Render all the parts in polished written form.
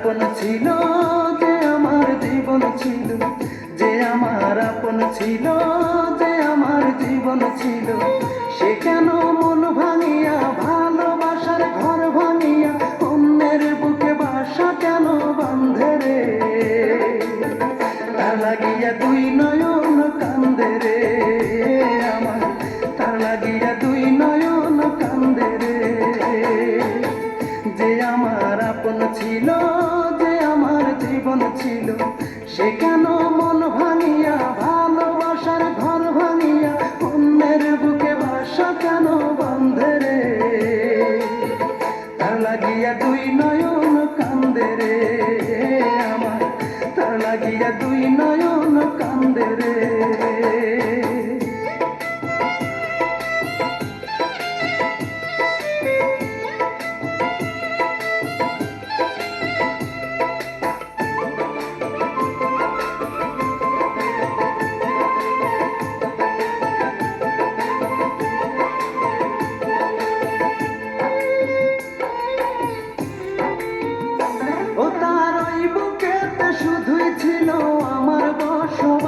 আপন ছিল, যে আমার জীবন ছিল, যে আমার আপন ছিল, যে আমার জীবন ছিল, সে কেন মন ভাঙিয়া ভালোবাসার ঘর ভাঙিয়া অন্যের বুকে বাসা কেন বাঁধে রে? তার লাগিয়া দুই নয়ন কান্দে রে আমার, তার লাগিয়া দুই নয়ন কান্দে রে। যে আমার আপন ছিল, যে আমার জীবন ছিল, সে কেন মন ভাঙিয়া ভালোবাসার ঘর ভাঙিয়া অন্যের বুকে বাসা কেন বাঁধে রে? তার লাগিয়া দুই নয়ন কান্দে রে আমার, তার লাগিয়া দুই নয়ন কান্দে রে। ও তার ওই বুকেতে শুধুই ছিল আমার বসবাস,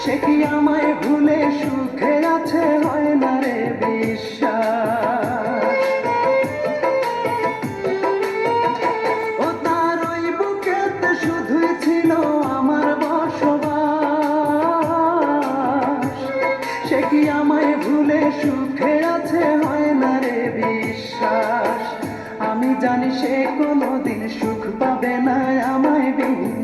সে কি আমায় ভুলে সুখে আছে হয় না রে বিশ্বাস। ও তার ওই বুকেতে শুধুই ছিল আমার বসবাস, সে কি আমায় ভুলে সুখে আছে হয় না রে বিশ্বাস। আমি জানি সে কোনোদিন সুখ পাবে না আমায় বিহীন,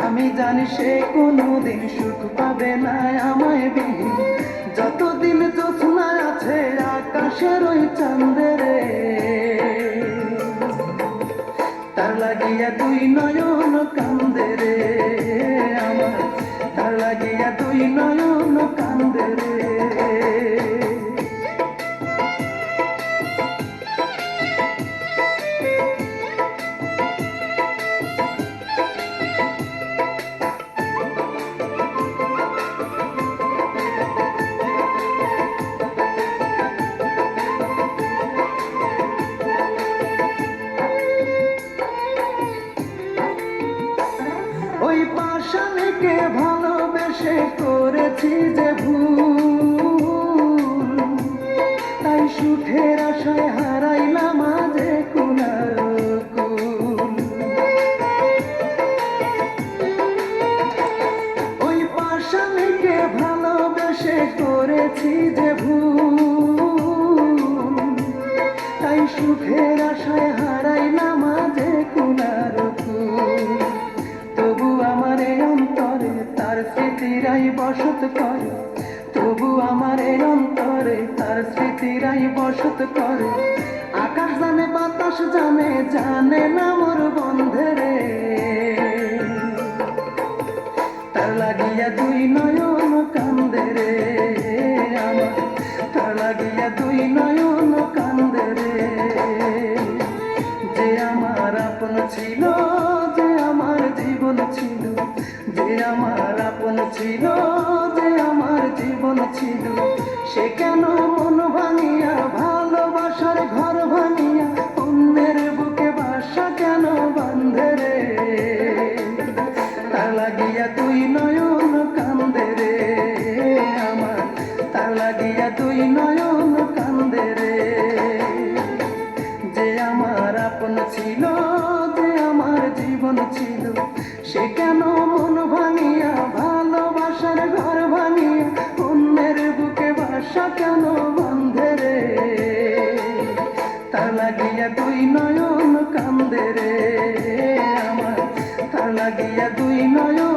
আমি জানি সে কোনোদিন সুখ পাবে না আমায় বিহীন। যতদিন জ্যোৎস্না আছে আকাশের ওই চাঁদে রে, তার লাগিয়া দুই নয়ন কান্দে রে আমার, তার লাগিয়া দুই নয়ন কান্দে রে। ওই পাষাণীকে ভালোবেসে করেছি যে ভুল, তাই সুখের আশায় হারাইলাম আজ কুলার কুল। ওই পাষাণীকে ভালোবেসে করেছি যে ভুল, তাই সুখের আশায় হারাইলাম আজ কুলার কুল। তবু আমার এই অন্তরে তার স্মৃতিরাই বসত করে, তবু আমার এই অন্তরে তার স্মৃতিরাই বসত করে। আকাশ জানে বাতাস জানে, জানে না মোর বন্ধে রে। তার লাগিয়া দুই নয়ন কান্দে রে আমার, তার লাগিয়া দুই নয়ন কান্দে রে। যে আমার আপন ছিল, যে আমার জীবন ছিল, যে আমার আপন ছিল, যে আমার জীবন ছিল, সে কেন মন ভাঙিয়া ভালোবাসার ঘর ভাঙিয়া অন্যের বুকে বাসা কেন বাঁধে রে? তার লাগিয়া দুই নয়ন কান্দে রে আমার, তার লাগিয়া দুই নয়ন কান্দে রে। যে আমার আপন ছিল, যে আমার জীবন ছিল, সে কেন মন ভাঙিয়া ভালোবাসার ঘর ভাঙিয়া অন্যের বুকে বাসা কেন বাঁধে রে? তার লাগিয়া দুই নয়ন কান্দে রে আমার, তার লাগিয়া দুই নয়ন